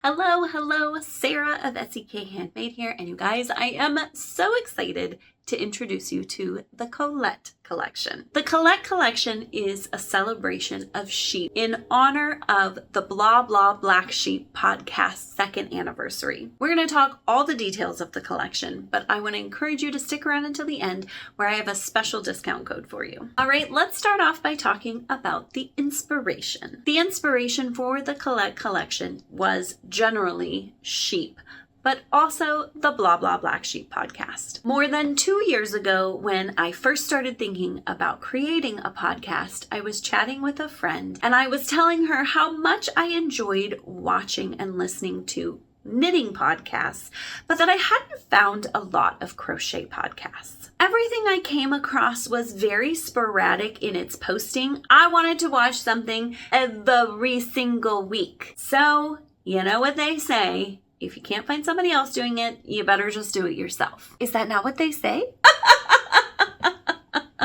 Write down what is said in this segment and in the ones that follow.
Hello, Sarah of SEK Handmade here, and you guys, I am so excited to introduce you to the Colette Collection. The Colette Collection is a celebration of sheep in honor of the Blah Blah Black Sheep podcast's 2nd anniversary. We're going to talk all the details of the collection, but I want to encourage you to stick around until the end where I have a special discount code for you. All right, let's start off by talking about the inspiration. The inspiration for the Colette Collection was generally sheep, but also the Blah Blah Black Sheep podcast. More than 2 years ago, when I first started thinking about creating a podcast, I was chatting with a friend and I was telling her how much I enjoyed watching and listening to knitting podcasts, but that I hadn't found a lot of crochet podcasts. Everything I came across was very sporadic in its posting. I wanted to watch something every single week. So, you know what they say, if you can't find somebody else doing it, you better just do it yourself. Is that not what they say?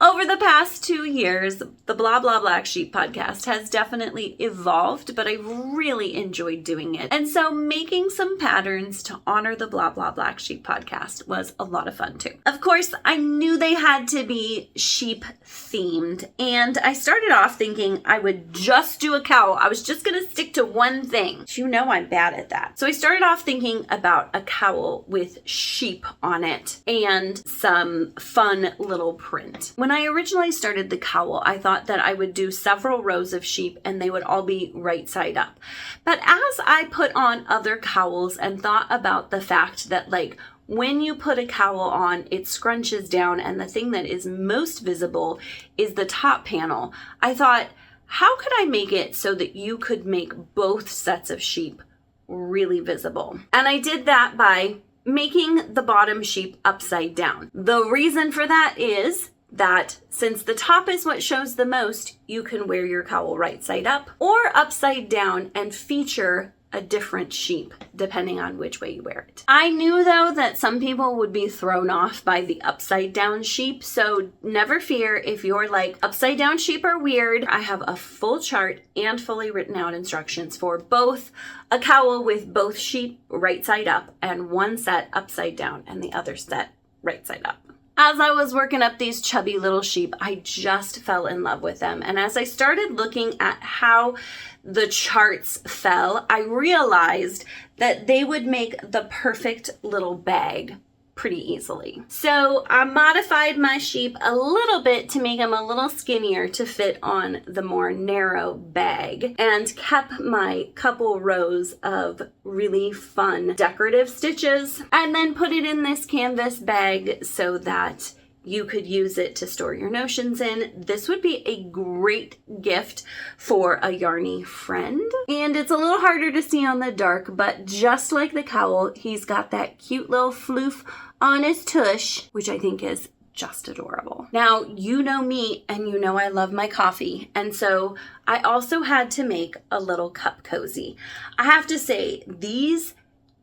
Over the past 2 years, the Blah Blah Black Sheep podcast has definitely evolved, but I really enjoyed doing it. And so making some patterns to honor the Blah Blah Black Sheep podcast was a lot of fun too. Of course, I knew they had to be sheep themed, and I started off thinking I would just do a cowl. I was just going to stick to one thing. You know I'm bad at that. So I started off thinking about a cowl with sheep on it and some fun little print. When I originally started the cowl, I thought that I would do several rows of sheep and they would all be right side up. But as I put on other cowls and thought about the fact that when you put a cowl on, it scrunches down and the thing that is most visible is the top panel, I thought, how could I make it so that you could make both sets of sheep really visible? And I did that by making the bottom sheep upside down. The reason for that is that since the top is what shows the most, you can wear your cowl right side up or upside down and feature a different sheep depending on which way you wear it. I knew though that some people would be thrown off by the upside down sheep, so never fear if you're like, upside down sheep are weird. I have a full chart and fully written out instructions for both a cowl with both sheep right side up and one set upside down and the other set right side up. As I was working up these chubby little sheep, I just fell in love with them. And as I started looking at how the charts fell, I realized that they would make the perfect little bag pretty easily. So I modified my sheep a little bit to make them a little skinnier to fit on the more narrow bag and kept my couple rows of really fun decorative stitches and then put it in this canvas bag so that you could use it to store your notions in. This would be a great gift for a yarny friend. And it's a little harder to see on the dark, but just like the cowl, he's got that cute little floof on his tush, which I think is just adorable. Now, you know me and you know I love my coffee. And so I also had to make a little cup cozy. I have to say, these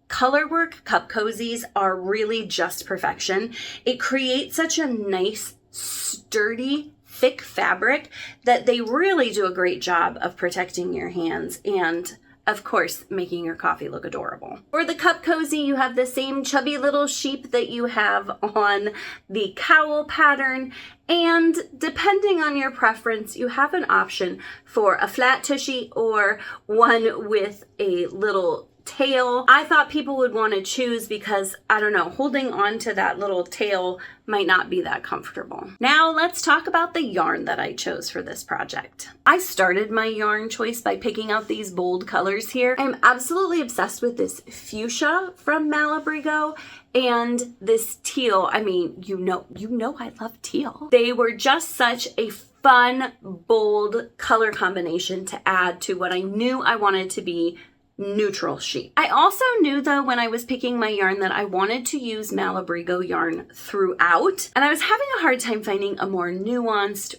Colorwork cup cozies are really just perfection. It creates such a nice, sturdy, thick fabric that they really do a great job of protecting your hands and, of course, making your coffee look adorable. For the cup cozy, you have the same chubby little sheep that you have on the cowl pattern, and depending on your preference, you have an option for a flat tushy or one with a little tail. I thought people would want to choose because, I don't know, holding on to that little tail might not be that comfortable. Now let's talk about the yarn that I chose for this project. I started my yarn choice by picking out these bold colors here. I'm absolutely obsessed with this fuchsia from Malabrigo and this teal. I mean, you know I love teal. They were just such a fun, bold color combination to add to what I knew I wanted to be neutral sheep. I also knew though when I was picking my yarn that I wanted to use Malabrigo yarn throughout, and I was having a hard time finding a more nuanced,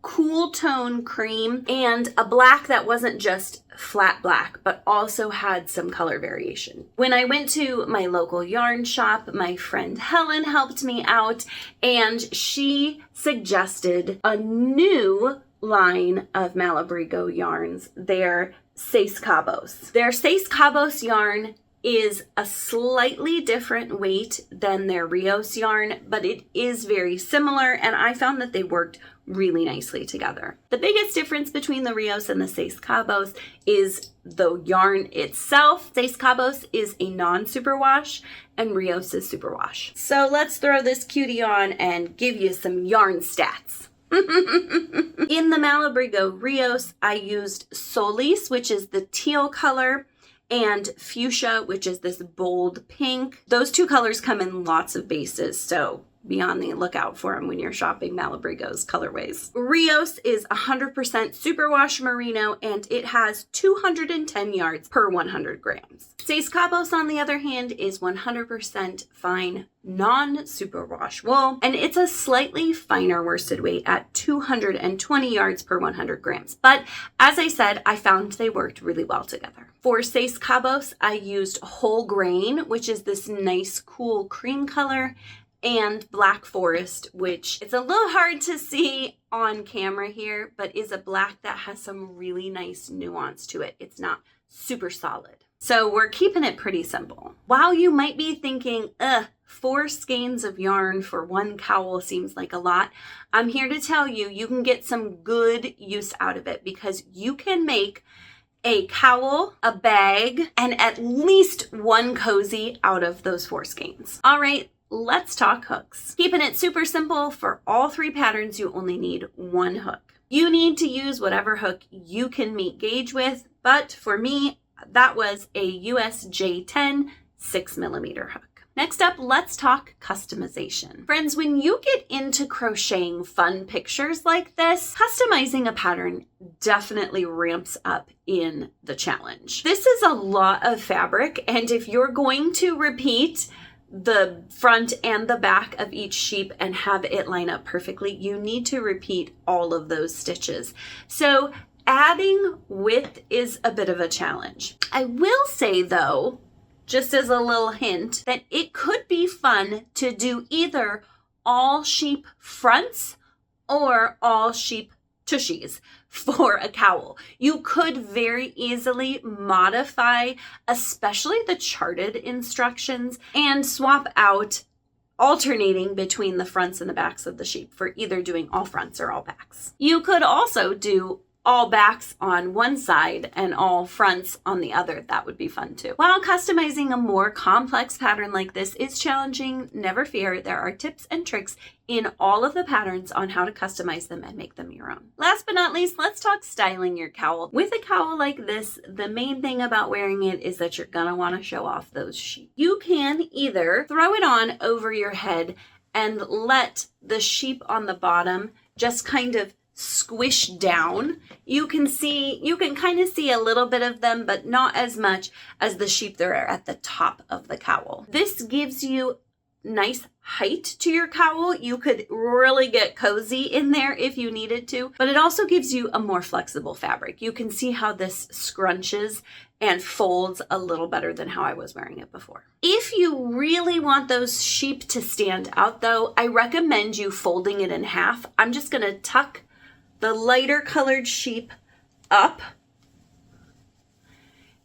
cool tone cream and a black that wasn't just flat black but also had some color variation. When I went to my local yarn shop, my friend Helen helped me out and she suggested a new line of Malabrigo yarns. They're Seis Cabos. Their Seis Cabos yarn is a slightly different weight than their Rios yarn, but it is very similar, and I found that they worked really nicely together. The biggest difference between the Rios and the Seis Cabos is the yarn itself. Seis Cabos is a non-superwash and Rios is superwash. So let's throw this cutie on and give you some yarn stats. In the Malabrigo Rios, I used Solis, which is the teal color, and Fuchsia, which is this bold pink. Those two colors come in lots of bases, so be on the lookout for them when you're shopping Malabrigo's colorways. Rios is 100% superwash merino, and it has 210 yards per 100 grams. Seis Cabos, on the other hand, is 100% fine non-superwash wool, and it's a slightly finer worsted weight at 220 yards per 100 grams. But as I said, I found they worked really well together. For Seis Cabos, I used whole grain, which is this nice, cool cream color, and Black Forest, which it's a little hard to see on camera here, but is a black that has some really nice nuance to it. It's not super solid. So we're keeping it pretty simple. While you might be thinking, 4 skeins of yarn for one cowl seems like a lot, I'm here to tell you, you can get some good use out of it, because you can make a cowl, a bag, and at least one cozy out of those 4 skeins. All right, let's talk hooks. Keeping it super simple, for all 3 patterns, you only need 1 hook. You need to use whatever hook you can meet gauge with, but for me, that was a USJ10 6mm hook. Next up, let's talk customization. Friends, when you get into crocheting fun pictures like this, customizing a pattern definitely ramps up in the challenge. This is a lot of fabric, and if you're going to repeat the front and the back of each sheep and have it line up perfectly, you need to repeat all of those stitches. So adding width is a bit of a challenge. I will say though, just as a little hint, that it could be fun to do either all sheep fronts or all sheep tushies for a cowl. You could very easily modify, especially the charted instructions, and swap out alternating between the fronts and the backs of the sheep for either doing all fronts or all backs. You could also do all backs on one side and all fronts on the other. That would be fun too. While customizing a more complex pattern like this is challenging, never fear, there are tips and tricks in all of the patterns on how to customize them and make them your own. Last but not least, let's talk styling your cowl. With a cowl like this, the main thing about wearing it is that you're gonna want to show off those sheep. You can either throw it on over your head and let the sheep on the bottom just kind of squish down. You can kind of see a little bit of them, but not as much as the sheep that are at the top of the cowl. This gives you nice height to your cowl. You could really get cozy in there if you needed to, but it also gives you a more flexible fabric. You can see how this scrunches and folds a little better than how I was wearing it before. If you really want those sheep to stand out though, I recommend you folding it in half. I'm just gonna tuck the lighter colored sheep up,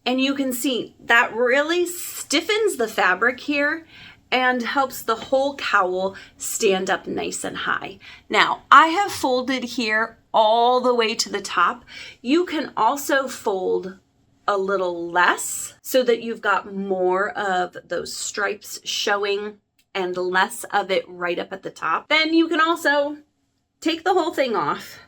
and you can see that really stiffens the fabric here and helps the whole cowl stand up nice and high. Now, I have folded here all the way to the top. You can also fold a little less so that you've got more of those stripes showing and less of it right up at the top. Then you can also take the whole thing off,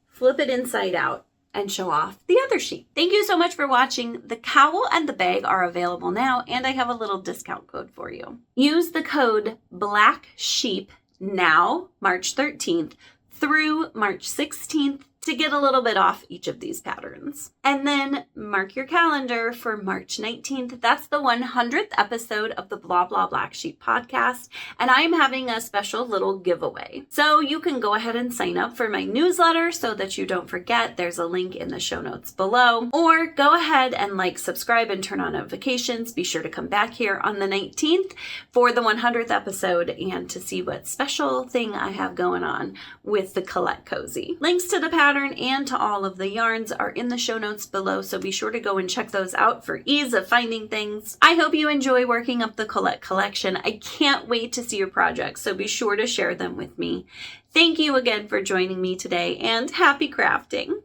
flip it inside out, and show off the other sheep. Thank you so much for watching. The cowl and the bag are available now, and I have a little discount code for you. Use the code BLACKSHEEP now, March 13th, through March 16th to get a little bit off each of these patterns. And then mark your calendar for March 19th. That's the 100th episode of the Blah Blah Black Sheep podcast, and I'm having a special little giveaway. So you can go ahead and sign up for my newsletter so that you don't forget. There's a link in the show notes below, or go ahead and subscribe and turn on notifications. Be sure to come back here on the 19th for the 100th episode and to see what special thing I have going on with the Colette Cozy. Links to the pattern pattern and to all of the yarns are in the show notes below, so be sure to go and check those out for ease of finding things. I hope you enjoy working up the Colette collection. I can't wait to see your projects, so be sure to share them with me. Thank you again for joining me today, and happy crafting!